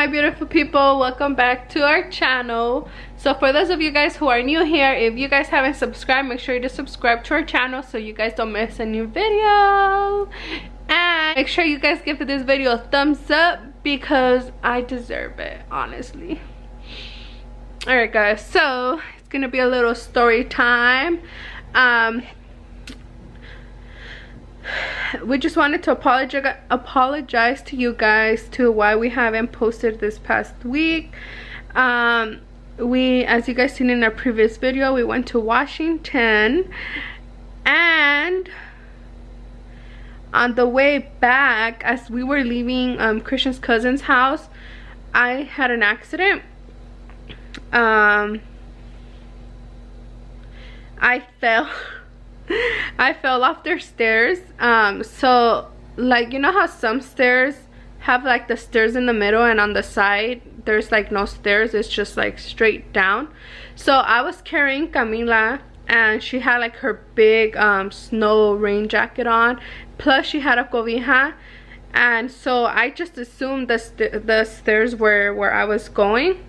my beautiful people, welcome back to our channel. So for those of you guys who are new here, if you guys haven't subscribed, make sure you just subscribe to our channel so you guys don't miss a new video, and make sure you guys give this video a thumbs up because I deserve it, honestly. All right guys, so it's gonna be a little story time. We just wanted to apologize to you guys to why we haven't posted this past week. As you guys seen in our previous video, we went to Washington, and on the way back, as we were leaving Christian's cousin's house, I had an accident. I fell off their stairs. So like, you know how some stairs have like the stairs in the middle and on the side there's like no stairs, it's just like straight down. So I was carrying Camila and she had like her big snow rain jacket on, plus she had a cobija, and so I just assumed the stairs were where I was going,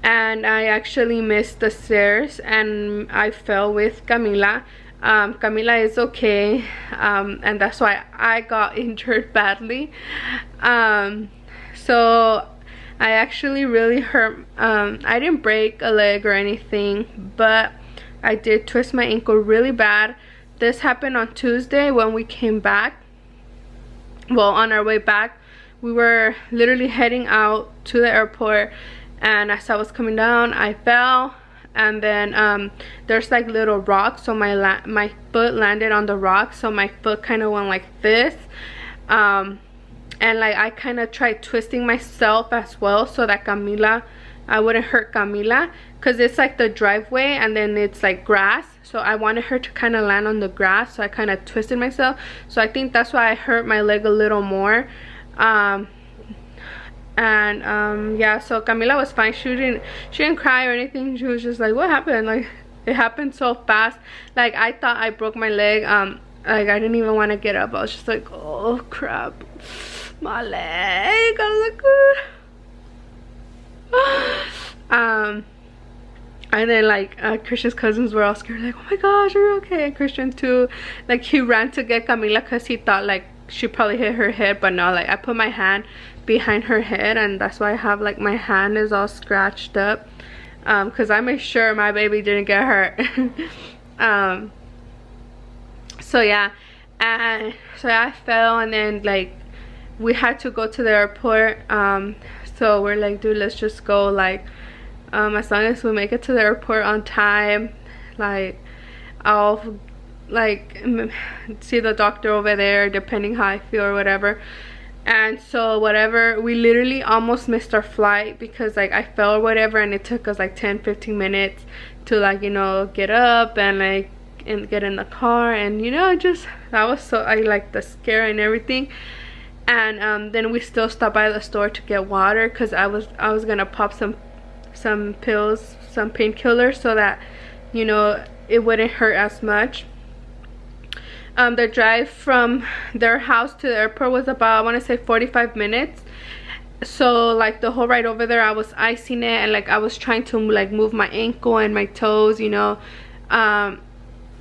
and I actually missed the stairs and I fell with Camila. Camila is okay, and that's why I got injured badly. So I actually really hurt. I didn't break a leg or anything, but I did twist my ankle really bad. This happened on Tuesday when we came back. Well, on our way back, we were literally heading out to the airport, and as I was coming down, I fell, and then there's like little rocks, so my foot landed on the rock, so my foot kind of went like this, and like I kind of tried twisting myself as well so that I wouldn't hurt Camila, because it's like the driveway and then it's like grass, so I wanted her to kind of land on the grass, so I kind of twisted myself. So I think that's why I hurt my leg a little more. Yeah, so Camila was fine. She didn't cry or anything. She was just like, what happened? Like, it happened so fast. Like, I thought I broke my leg. Like, I didn't even want to get up. I was just like, oh crap, my leg. I was like, and then like Christian's cousins were all scared, like, oh my gosh, are you okay? And Cristian too, like, he ran to get Camila because he thought like she probably hit her head, but no, like I put my hand behind her head, and that's why I have like my hand is all scratched up, because I made sure my baby didn't get hurt. So yeah, and so I fell, and then like we had to go to the airport. So we're like, dude, let's just go, like as long as we make it to the airport on time, like I'll like see the doctor over there depending how I feel or whatever. And so whatever, we literally almost missed our flight because like I fell or whatever, and it took us like 10-15 minutes to, like, you know, get up and like get in the car, and you know, just that was so, I like the scare and everything. And then we still stopped by the store to get water because I was gonna pop some pills, some painkillers, so that, you know, it wouldn't hurt as much. The drive from their house to the airport was about, I want to say 45 minutes. So like the whole ride over there I was icing it, and like I was trying to like move my ankle and my toes, you know, and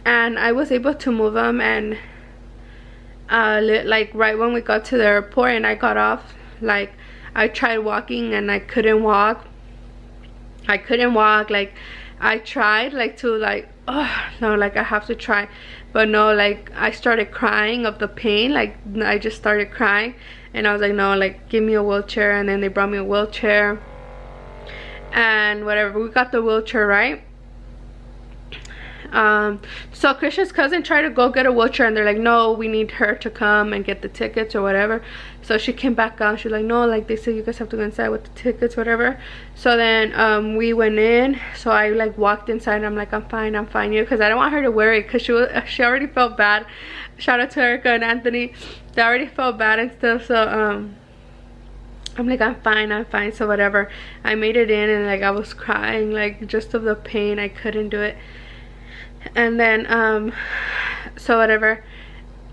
I was able to move them. And like right when we got to the airport and I got off, like I tried walking and I couldn't walk. Like I tried like to like, oh no, like I have to try, but no, like I started crying of the pain. Like I just started crying, and I was like, no, like give me a wheelchair. And then they brought me a wheelchair and whatever, we got the wheelchair, right? So Christian's cousin tried to go get a wheelchair, and they're like, no, we need her to come and get the tickets or whatever. So she came back out, she's like, no, like they said you guys have to go inside with the tickets, whatever. So then we went in, so I like walked inside, and I'm like, I'm fine, you know, because I don't want her to worry, because she already felt bad. Shout out to Erica and Anthony, they already felt bad and stuff. So I'm like, I'm fine, so whatever. I made it in, and like I was crying, like just of the pain, I couldn't do it. And then so whatever,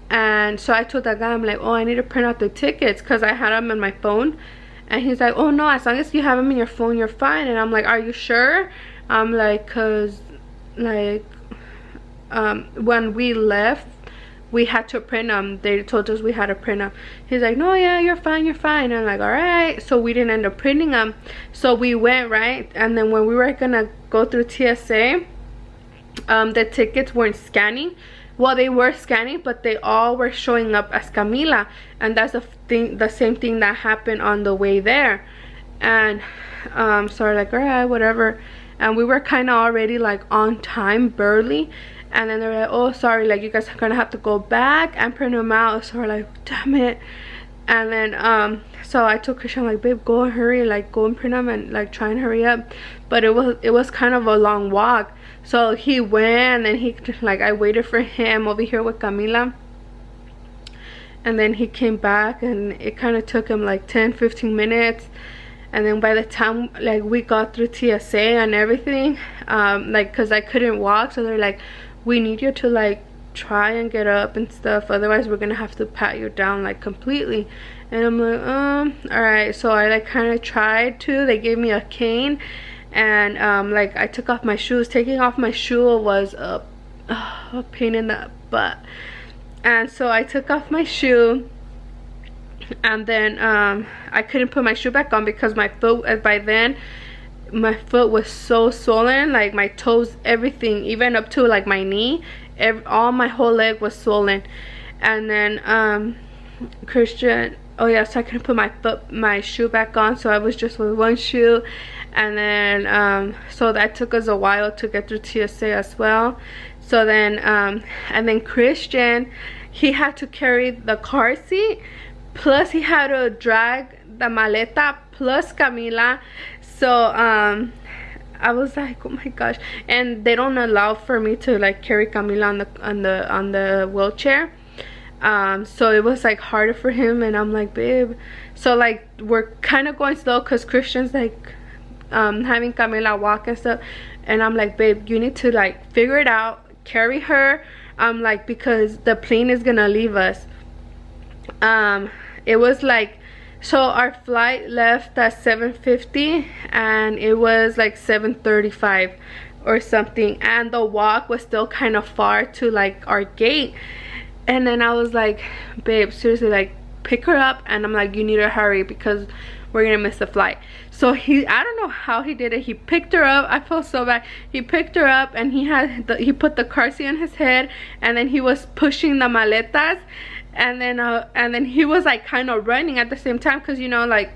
and so I told that guy, I'm like, oh, I need to print out the tickets, because I had them on my phone, And he's like, oh no, as long as you have them in your phone, you're fine. And I'm like, are you sure? I'm like, cause like when we left, we had to print them. They told us we had to print them. He's like, no, yeah, you're fine, you're fine. And I'm like, all right. So we didn't end up printing them. So we went, right? And then when we were gonna go through TSA, the tickets weren't scanning. Well, they were scanning, but they all were showing up as Camila. And that's the same thing that happened on the way there. And so we're like, all right, whatever. And we were kind of already like on time, barely. And then they're like, oh, sorry, like you guys are gonna have to go back and print them out. So we're like, damn it. And then so I told Cristian, like, babe, go and hurry, like go and print them and like try and hurry up. But it was kind of a long walk. So he went, and then he, like, I waited for him over here with Camila. And then he came back, and it kind of took him like 10-15 minutes. And then by the time like we got through TSA and everything, like, because I couldn't walk, so they're like, we need you to like try and get up and stuff, otherwise we're gonna have to pat you down like completely. And I'm like, all right. So I like kind of tried to. They gave me a cane, and like I took off my shoes. Taking off my shoe was a pain in the butt. And so I took off my shoe, and then I couldn't put my shoe back on because my foot, by then my foot was so swollen, like my toes, everything, even up to like my knee, all my whole leg was swollen. And then Cristian, oh yeah, so I couldn't put my shoe back on, so I was just with one shoe. And then so that took us a while to get through TSA as well. So then and then Cristian, he had to carry the car seat, plus he had to drag the maleta plus Camila. So I was like, oh my gosh. And they don't allow for me to like carry Camila on the wheelchair. So it was like harder for him, and I'm like, babe. So like we're kind of going slow because Cristian's like having Camila walk and stuff, and I'm like, babe, you need to like figure it out, carry her. I'm like, because the plane is gonna leave us. It was like, so our flight left at 7:50, and it was like 7:35 or something, and the walk was still kind of far to like our gate. And then I was like, babe, seriously, like pick her up. And I'm like, you need to hurry because we're gonna miss the flight. So I don't know how he did it. He picked her up. I felt so bad. He picked her up, and he put the car seat on his head, and then he was pushing the maletas. And then he was like kind of running at the same time, because you know, like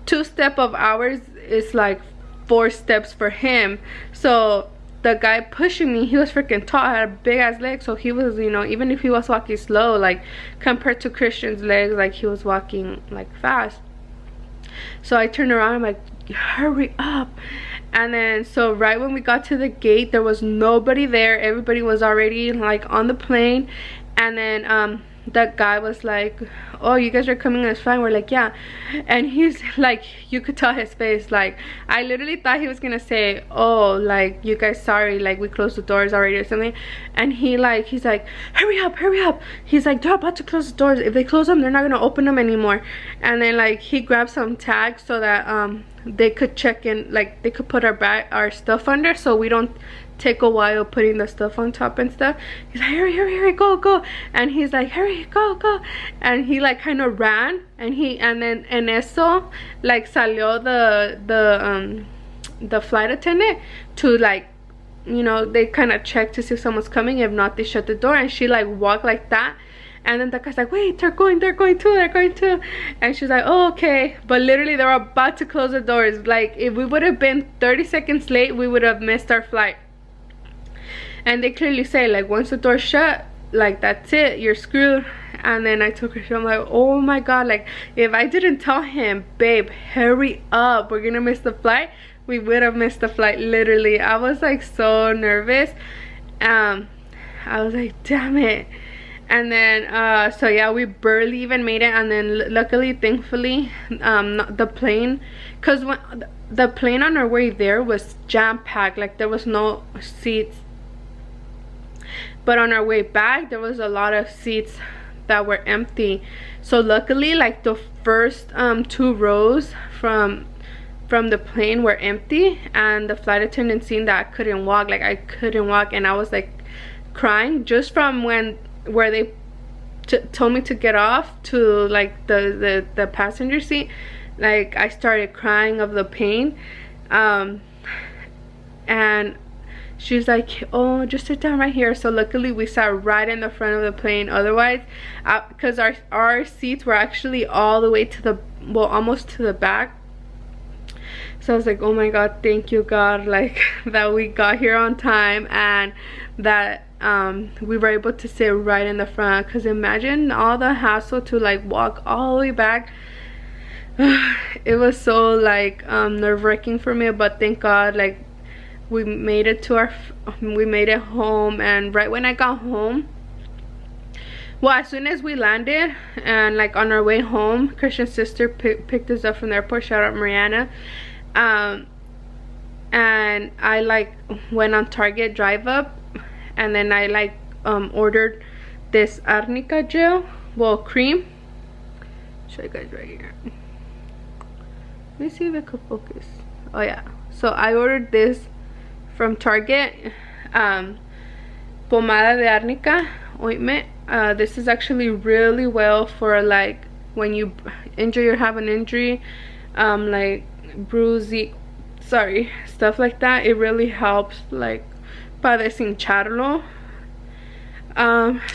2 steps of ours is like 4 steps for him. So the guy pushing me, he was freaking tall, had a big ass leg. So he was, you know, even if he was walking slow, like compared to Cristian's legs, like he was walking like fast. So I turned around, I'm like, hurry up. And then so right when we got to the gate, there was nobody there. Everybody was already like on the plane. And then that guy was like, oh, you guys are coming, it's fine. We're like, yeah. And he's like, you could tell his face, like I literally thought he was gonna say, oh, like, you guys, sorry, like we closed the doors already or something. And he's like, hurry up, hurry up. He's like, they're about to close the doors. If they close them, they're not gonna open them anymore. And then like he grabbed some tags so that they could check in, like they could put our stuff under, so we don't take a while putting the stuff on top and stuff. He's like, hurry, hurry, hurry, go, go. And he's like, hurry, go, go. And he like kind of ran, and then en eso like salió the flight attendant to like, you know, they kind of check to see if someone's coming. If not, they shut the door. And she like walked like that. And then the guy's like, wait, they're going too. And she's like, oh, okay. But literally they were about to close the doors. Like if we would have been 30 seconds late, we would have missed our flight. And they clearly say, like, once the door's shut, like, that's it, you're screwed. And then I took her, I'm like, oh my god, like, if I didn't tell him, babe, hurry up, we're gonna miss the flight, we would have missed the flight, literally. I was like so nervous. I was like, damn it. And then so yeah, we barely even made it. And then luckily, thankfully, the plane, because the plane on our way there was jam-packed, like there was no seats. But on our way back, there was a lot of seats that were empty. So luckily, like the first 2 rows from the plane were empty, and the flight attendant seen that I couldn't walk. Like I couldn't walk, and I was like crying just from where they told me to get off to like the passenger seat. Like I started crying of the pain. And she's like, oh, just sit down right here. So luckily we sat right in the front of the plane. Otherwise, because our seats were actually all the way to the, well, almost to the back. So I was like, oh my God, thank you God, like that we got here on time, and that we were able to sit right in the front. Because imagine all the hassle to like walk all the way back. It was so like nerve-wracking for me, but thank God, like we made it home. And right when I got home, well, as soon as we landed and like on our way home, Cristian's sister picked us up from the airport. Shout out Mariana. And I like went on Target drive up, and then I like ordered this arnica gel, well, cream. Show you guys right here. Let me see if it could focus. Oh yeah, so I ordered this from Target, pomada de arnica ointment. This is actually really well for like when you injure or have an injury, like bruising, sorry, stuff like that. It really helps like para deshincharlo.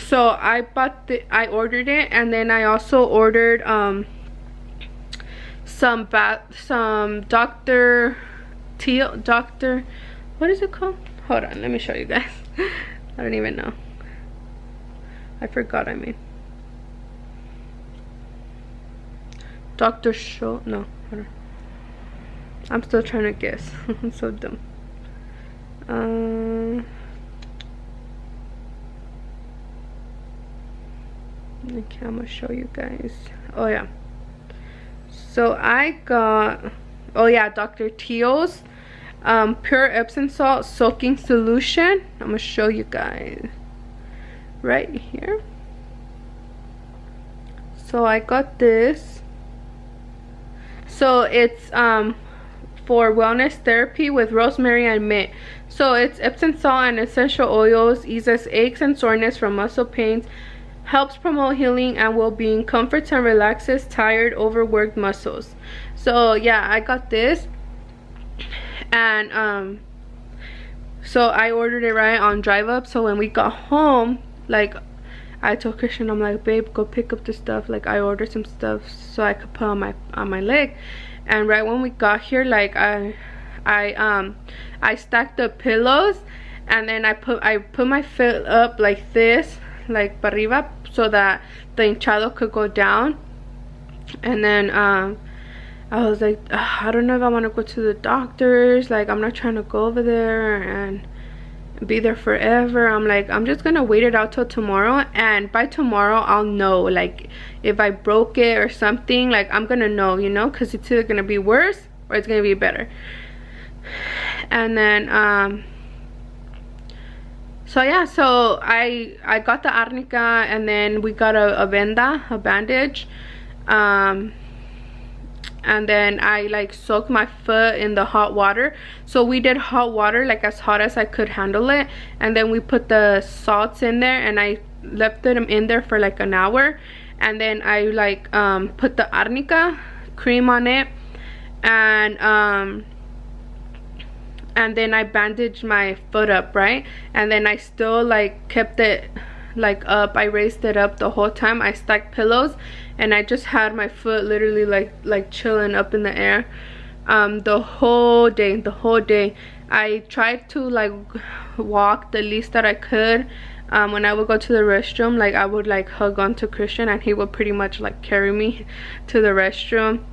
So I ordered it, and then I also ordered some Dr. What is it called? Hold on, let me show you guys. I don't even know. I forgot. I mean, Dr. Show. No, hold on. I'm still trying to guess. I'm so dumb. Okay, I'm gonna show you guys. Oh yeah. So I got, oh yeah, Dr. Teal's pure Epsom salt soaking solution. I'm gonna show you guys right here. So I got this. So it's for wellness therapy with rosemary and mint. So it's Epsom salt and essential oils, eases aches and soreness from muscle pains, helps promote healing and well-being, comforts and relaxes tired, overworked muscles. So yeah, I got this, and so I ordered it right on drive up. So when we got home, like I told Cristian, I'm like, babe, go pick up the stuff. Like I ordered some stuff so I could put on my leg. And right when we got here, like I stacked the pillows, and then I put my foot up like this, like para arriba, so that the hinchado could go down. And then I was like, I don't know if I want to go to the doctor's. Like I'm not trying to go over there and be there forever. I'm like, I'm just gonna wait it out till tomorrow, and by tomorrow I'll know, like if I broke it or something. Like I'm gonna know, you know, because it's either gonna be worse or it's gonna be better. And then so yeah, so I got the arnica, and then we got a bandage, and then I like soaked my foot in the hot water. So we did hot water, like as hot as I could handle it, and then we put the salts in there, and I left them in there for like an hour. And then I like put the arnica cream on it, and then I bandaged my foot up, right? And then I still like kept it like up. I raised it up the whole time. I stacked pillows, and I just had my foot literally like chilling up in the air the whole day. I tried to like walk the least that I could. When I would go to the restroom, like I would like hug onto Cristian, and he would pretty much like carry me to the restroom.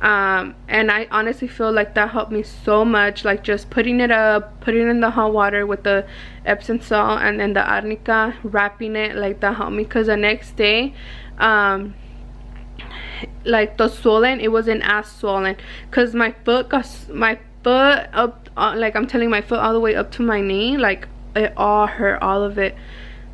And I honestly feel like that helped me so much, like just putting it in the hot water with the Epsom salt and then the arnica, wrapping it, like that helped me. Because the next day, like the swollen, it wasn't as swollen, because my foot up, like I'm telling, my foot all the way up to my knee, like it all hurt, all of it.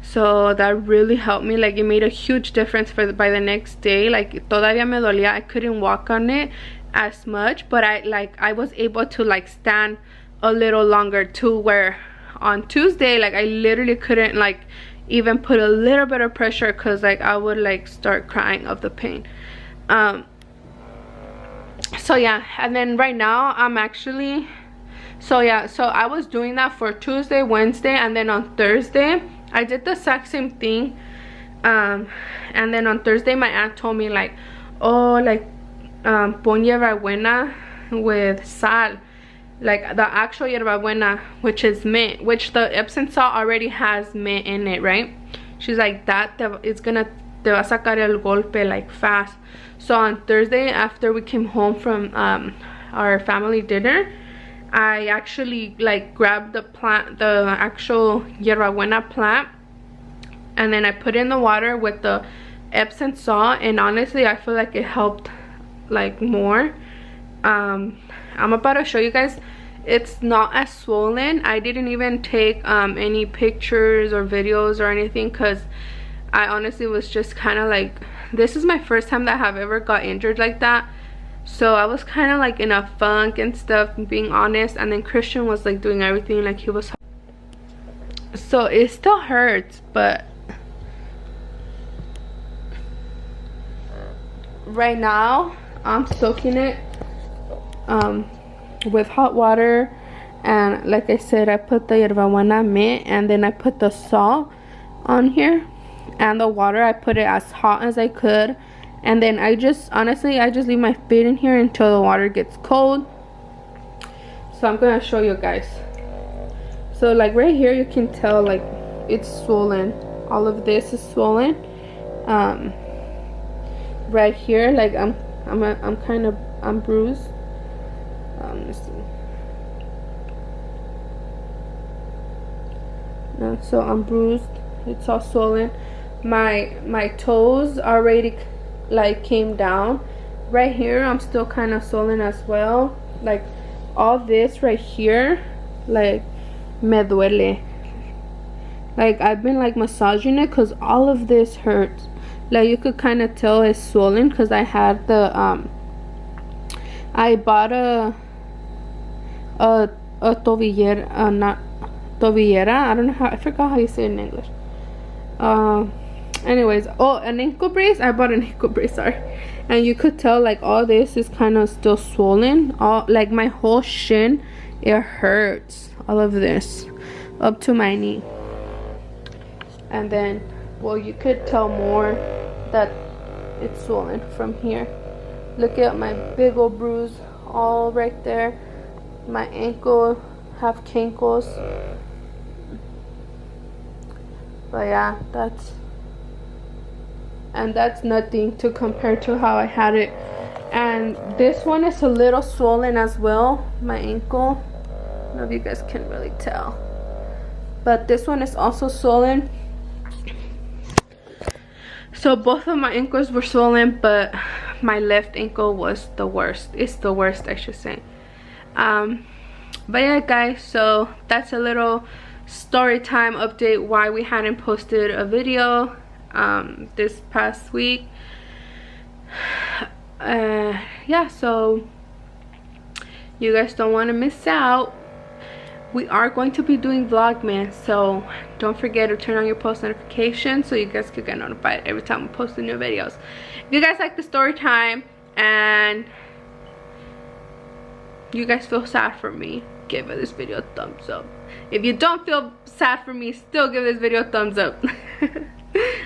so that really helped me. Like, it made a huge difference by the next day. Like, todavía me dolía, I couldn't walk on it as much, but I was able to like stand a little longer too, where on Tuesday, like, I literally couldn't like even put a little bit of pressure, because like I would like start crying of the pain. So yeah, and then right now I'm actually, so yeah, so I was doing that for Tuesday, Wednesday, and then on Thursday I did the exact same thing. And then on Thursday my aunt told me like, oh, like pon hierbabuena with sal, like the actual hierbabuena, which is mint, which the Epsom salt already has mint in it, right? She's like, that it's gonna te va a sacar el golpe like fast. So on Thursday, after we came home from our family dinner, I actually like grabbed the plant, the actual hierbabuena plant, and then I put it in the water with the Epsom salt, and honestly I feel like it helped like more. I'm about to show you guys, it's not as swollen. I didn't even take any pictures or videos or anything, because I honestly was just kind of like, this is my first time that I have ever got injured like that, so I was kind of like in a funk and stuff, being honest. And then Cristian was like doing everything, like he was, so it still hurts, but right now I'm soaking it with hot water, and like I said, I put the hierbabuena mint, and then I put the salt on here, and the water I put it as hot as I could, and then I just honestly I just leave my feet in here until the water gets cold. So I'm gonna show you guys. So like right here you can tell like it's swollen, all of this is swollen. Right here, like I'm bruised. Let's see. So I'm bruised, it's all swollen. My toes already like came down. Right here I'm still kind of swollen as well. Like all this right here, like me duele. Like I've been like massaging it, because all of this hurts. Like you could kind of tell it's swollen, because I had the I bought a tobillera, not tobillera, I don't know how, I forgot how you say it in English. Anyways, oh, an ankle brace. I bought an ankle brace, sorry. And you could tell like all this is kind of still swollen. All like my whole shin, it hurts, all of this up to my knee. And then, well, you could tell more that it's swollen from here. Look at my big old bruise all right there. My ankle, have cankles. But yeah, that's nothing to compare to how I had it. And this one is a little swollen as well, my ankle. I don't know if you guys can really tell, but this one is also swollen. So both of my ankles were swollen, but my left ankle was the worst. It's the worst, I should say. But yeah guys, so that's a little story time update why we hadn't posted a video this past week. Yeah, so you guys don't want to miss out. We are going to be doing Vlogmas, so don't forget to turn on your post notifications so you guys can get notified every time we post the new videos. If you guys like the story time and you guys feel sad for me, give this video a thumbs up. If you don't feel sad for me, still give this video a thumbs up.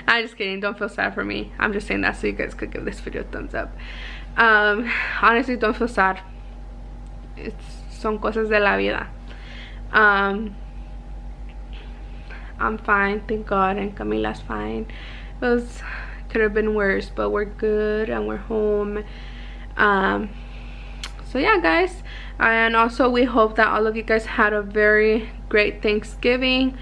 I'm just kidding, don't feel sad for me. I'm just saying that so you guys could give this video a thumbs up. Honestly, don't feel sad. Son cosas de la vida. I'm fine, thank God, and Camila's fine. Could have been worse, but we're good and we're home. So yeah guys, and also we hope that all of you guys had a very great Thanksgiving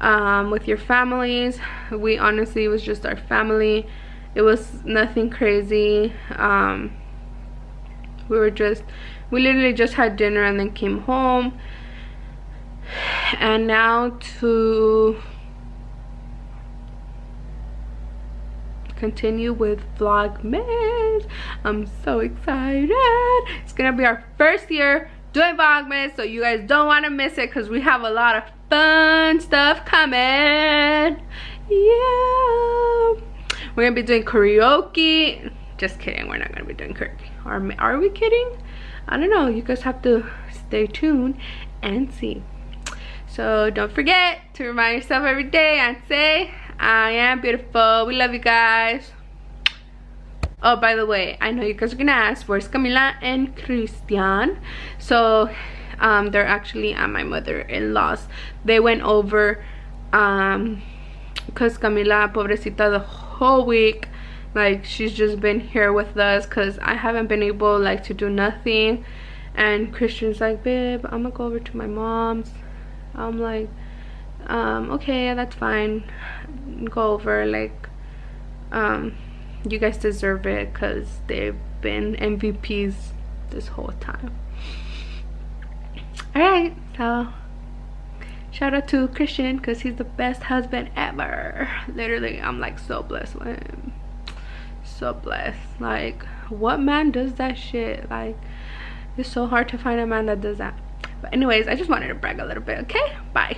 with your families. We honestly, it was just our family. It was nothing crazy. We literally just had dinner and then came home. And now continue with Vlogmas. I'm so excited. It's gonna be our first year doing Vlogmas, so you guys don't want to miss it because we have a lot of fun stuff coming. Yeah, we're gonna be doing karaoke. Just kidding, we're not gonna be doing karaoke. Are we kidding? I don't know, you guys have to stay tuned and see. So don't forget to remind yourself every day and say, I am beautiful. We love you guys. Oh, by the way, I know you guys are gonna ask, where's Camila and Cristian? So they're actually at my mother-in-law's. They went over because Camila, pobrecita, the whole week, like, she's just been here with us because I haven't been able, like, to do nothing. And Cristian's like, babe, I'm gonna go over to my mom's. I'm like, okay, that's fine, go over. Like, you guys deserve it because they've been MVPs this whole time. Alright, so shout out to Cristian because he's the best husband ever. Literally, I'm like so blessed with him. So blessed. Like, what man does that shit? Like, it's so hard to find a man that does that. But anyways, I just wanted to brag a little bit. Okay, bye.